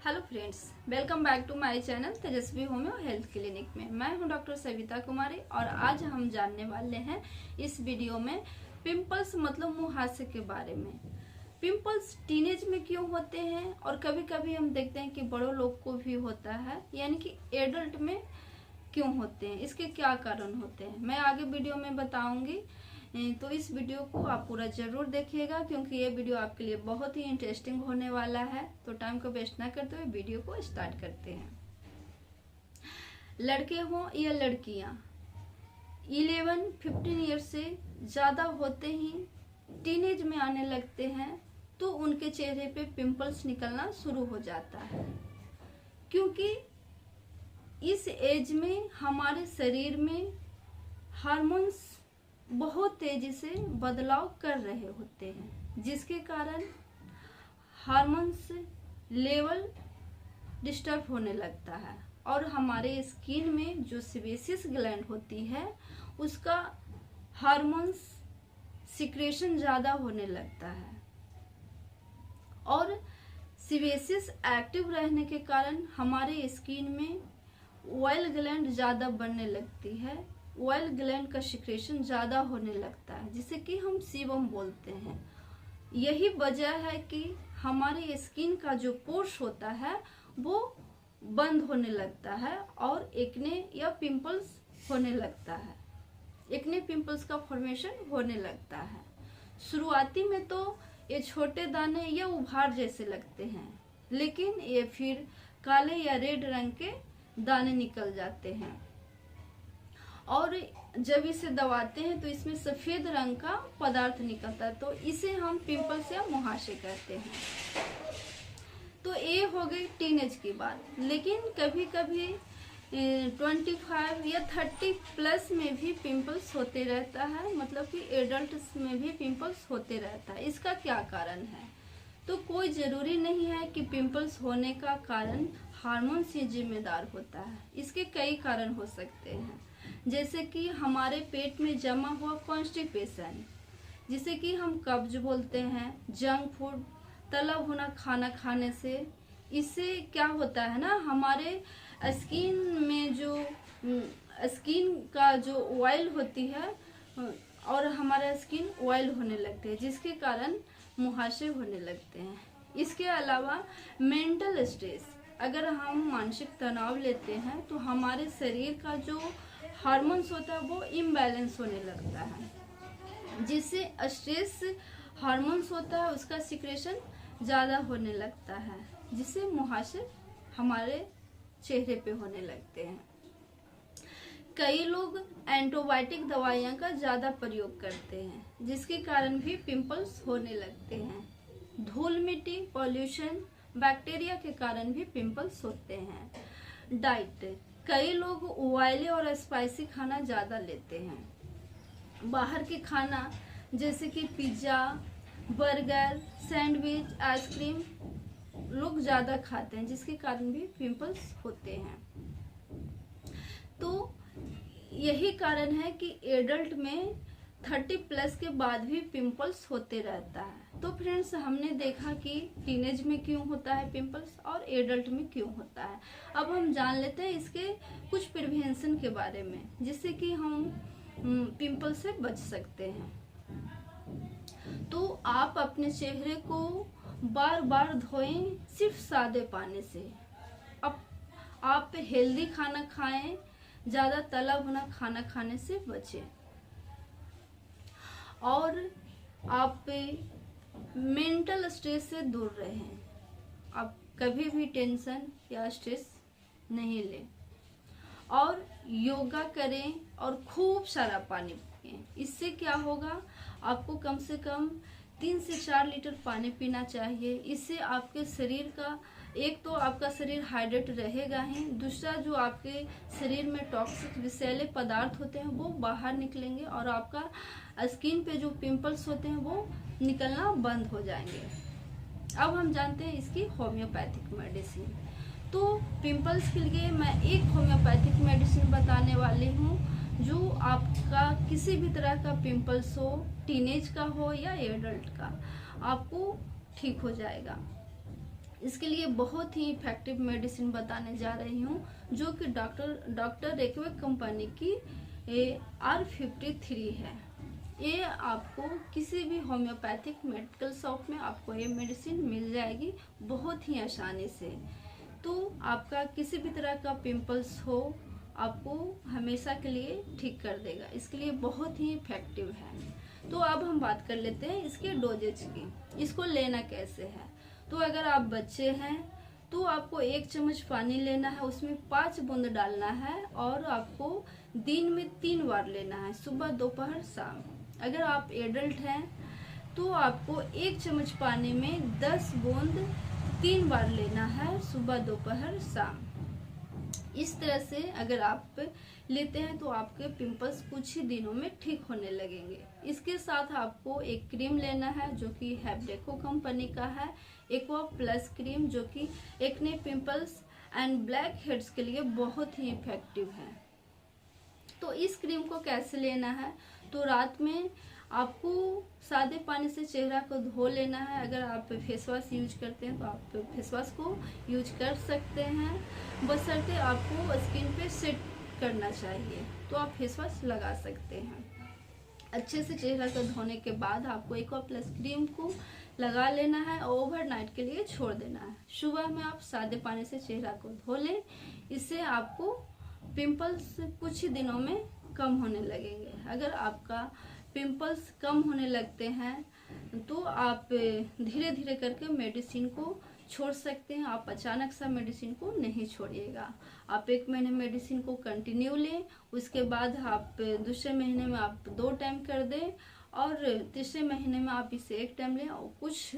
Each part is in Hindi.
Hello friends, welcome back to my channel Tejasvi Homeo Health Clinic में। मैं हूं डॉक्टर सविता कुमारी और आज हम जानने वाले हैं इस वीडियो में पिंपल्स मतलब मुहासे के बारे में। पिंपल्स टीनेज में क्यों होते हैं और कभी कभी हम देखते हैं कि बड़ों लोग को भी होता है, यानी कि एडल्ट में क्यों होते हैं, इसके क्या कारण होते हैं, मैं आगे वीडियो में बताऊंगी। तो इस वीडियो को आप पूरा जरूर देखिएगा क्योंकि ये वीडियो आपके लिए बहुत ही इंटरेस्टिंग होने वाला है। तो टाइम को वेस्ट ना करते हुए वीडियो को स्टार्ट करते हैं। लड़के हों या लड़कियां 11-15 ईयर से ज़्यादा होते ही टीनेज में आने लगते हैं तो उनके चेहरे पे पिंपल्स निकलना शुरू हो जाता है, क्योंकि इस एज में हमारे शरीर में हार्मोन्स बहुत तेजी से बदलाव कर रहे होते हैं, जिसके कारण हार्मोन्स लेवल डिस्टर्ब होने लगता है और हमारे स्किन में जो सेबेसियस ग्लैंड होती है उसका हार्मोन्स सिक्रेशन ज़्यादा होने लगता है और सेबेसियस एक्टिव रहने के कारण हमारे स्किन में ऑयल ग्लैंड ज़्यादा बनने लगती है। ऑयल ग्लैंड का सिक्रेशन ज़्यादा होने लगता है जिसे कि हम सीबम बोलते हैं। यही वजह है कि हमारे स्किन का जो पोर्स होता है वो बंद होने लगता है और एक्ने या पिंपल्स होने लगता है। एक्ने पिंपल्स का फॉर्मेशन होने लगता है। शुरुआती में तो ये छोटे दाने या उभार जैसे लगते हैं, लेकिन ये फिर काले या रेड रंग के दाने निकल जाते हैं और जब इसे दबाते हैं तो इसमें सफेद रंग का पदार्थ निकलता है, तो इसे हम पिंपल्स या मुहासे कहते हैं। तो ये हो गई टीनेज की बात। लेकिन कभी कभी 25 या 30 प्लस में भी पिंपल्स होते रहता है, मतलब कि एडल्ट में भी पिंपल्स होते रहता है। इसका क्या कारण है? तो कोई ज़रूरी नहीं है कि पिंपल्स होने का कारण हार्मोन से जिम्मेदार होता है। इसके कई कारण हो सकते हैं, जैसे कि हमारे पेट में जमा हुआ कॉन्स्टिपेशन, जिसे कि हम कब्ज बोलते हैं। जंक फूड, तला भुना खाना खाने से इससे क्या होता है ना, हमारे स्किन में जो स्किन का जो ऑयल होती है और हमारा स्किन ऑयल होने लगती है, जिसके कारण मुहासे होने लगते हैं। इसके अलावा मेंटल स्ट्रेस, अगर हम मानसिक तनाव लेते हैं तो हमारे शरीर का जो हार्मोन्स होता है वो इम्बैलेंस होने लगता है, जिससे स्ट्रेस हार्मोन्स होता है उसका सिक्रेशन ज़्यादा होने लगता है, जिससे मुहासे हमारे चेहरे पे होने लगते हैं। कई लोग एंटीबायोटिक दवाइयाँ का ज़्यादा प्रयोग करते हैं, जिसके कारण भी पिंपल्स होने लगते हैं। धूल मिट्टी, पॉल्यूशन, बैक्टीरिया के कारण भी पिंपल्स होते हैं। डाइट, कई लोग ऑयली और स्पाइसी खाना ज़्यादा लेते हैं। बाहर के खाना जैसे कि पिज्ज़ा, बर्गर, सैंडविच, आइसक्रीम लोग ज़्यादा खाते हैं, जिसके कारण भी पिंपल्स होते हैं। तो यही कारण है कि एडल्ट में 30 प्लस के बाद भी पिंपल्स होते रहता है। तो फ्रेंड्स, हमने देखा कि टीनेज में क्यों होता है पिंपल्स और एडल्ट में क्यों होता है। अब हम जान लेते हैं इसके कुछ प्रिवेंशन के बारे में, जिससे कि हम पिंपल से बच सकते हैं। तो आप अपने चेहरे को बार बार धोएं सिर्फ सादे पानी से। अब आप हेल्दी खाना खाएं, ज़्यादा तला भुना खाना खाने से बचें और आप मेंटल स्ट्रेस से दूर रहें। आप कभी भी टेंशन या स्ट्रेस नहीं लें और योगा करें और खूब सारा पानी पिएं। इससे क्या होगा, आपको कम से कम 3 से 4 लीटर पानी पीना चाहिए। इससे आपके शरीर का, एक तो आपका शरीर हाइड्रेट रहेगा ही, दूसरा जो आपके शरीर में टॉक्सिक विषैले पदार्थ होते हैं वो बाहर निकलेंगे और आपका स्किन पे जो पिंपल्स होते हैं वो निकलना बंद हो जाएंगे। अब हम जानते हैं इसकी होम्योपैथिक मेडिसिन। तो पिंपल्स के लिए मैं एक होम्योपैथिक मेडिसिन बताने वाली हूँ, जो आपका किसी भी तरह का पिंपल्स हो, टीनेज का हो या एडल्ट का, आपको ठीक हो जाएगा। इसके लिए बहुत ही इफेक्टिव मेडिसिन बताने जा रही हूँ, जो कि डॉक्टर रेकवे कंपनी की R53 है। ये आपको किसी भी होम्योपैथिक मेडिकल शॉप में आपको ये मेडिसिन मिल जाएगी बहुत ही आसानी से। तो आपका किसी भी तरह का पिंपल्स हो, आपको हमेशा के लिए ठीक कर देगा। इसके लिए बहुत ही इफेक्टिव है। तो अब हम बात कर लेते हैं इसके डोजेज की, इसको लेना कैसे है। तो अगर आप बच्चे हैं तो आपको 1 चम्मच पानी लेना है, उसमें 5 बूंद डालना है और आपको दिन में 3 बार लेना है, सुबह दोपहर शाम। अगर आप एडल्ट हैं तो आपको 1 चम्मच पानी में 10 बूंद 3 बार लेना है, सुबह दोपहर शाम। इस तरह से अगर आप लेते हैं तो आपके पिंपल्स कुछ ही दिनों में ठीक होने लगेंगे। इसके साथ आपको एक क्रीम लेना है जो कि हैब्डेको कंपनी का है, एक्वा प्लस क्रीम, जो कि acne, pimples and black heads के लिए बहुत ही इफेक्टिव है। तो इस क्रीम को कैसे लेना है, तो रात में आपको सादे पानी से चेहरा को धो लेना है। अगर आप फेस वॉश यूज करते हैं तो आप फेस वॉश को यूज कर सकते हैं, बशर्ते आपको स्किन पे सेट करना चाहिए तो आप फेस वॉश लगा सकते हैं। अच्छे से चेहरा को धोने के बाद आपको एक्वा प्लस क्रीम को लगा लेना है और ओवरनाइट के लिए छोड़ देना है। सुबह में आप सादे पानी से चेहरा को धो लें, इससे आपको पिंपल्स कुछ ही दिनों में कम होने लगेंगे। अगर आपका पिंपल्स कम होने लगते हैं तो आप धीरे धीरे करके मेडिसिन को छोड़ सकते हैं। आप अचानक सा मेडिसिन को नहीं छोड़िएगा। आप 1 महीने मेडिसिन को कंटिन्यू लें, उसके बाद आप दूसरे महीने में आप 2 टाइम कर दें और तीसरे महीने में आप इसे 1 टाइम लें और कुछ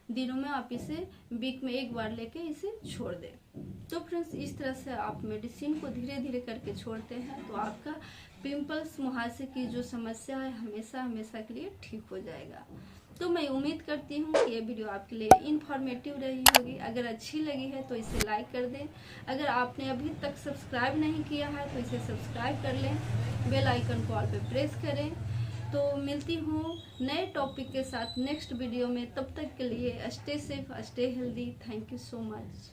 दिनों में आप इसे वीक में 1 बार लेके इसे छोड़ दें। तो फ्रेंड्स, इस तरह से आप मेडिसिन को धीरे धीरे करके छोड़ते हैं तो आपका पिंपल्स, मुहासे की जो समस्या है हमेशा के लिए ठीक हो जाएगा। तो मैं उम्मीद करती हूँ कि ये वीडियो आपके लिए इन्फॉर्मेटिव रही होगी। अगर अच्छी लगी है तो इसे लाइक कर दें। अगर आपने अभी तक सब्सक्राइब नहीं किया है तो इसे सब्सक्राइब कर लें, बेल आइकन को ऑल पे प्रेस करें। तो मिलती हूँ नए टॉपिक के साथ नेक्स्ट वीडियो में। तब तक के लिए stay safe, stay healthy. Thank you so much.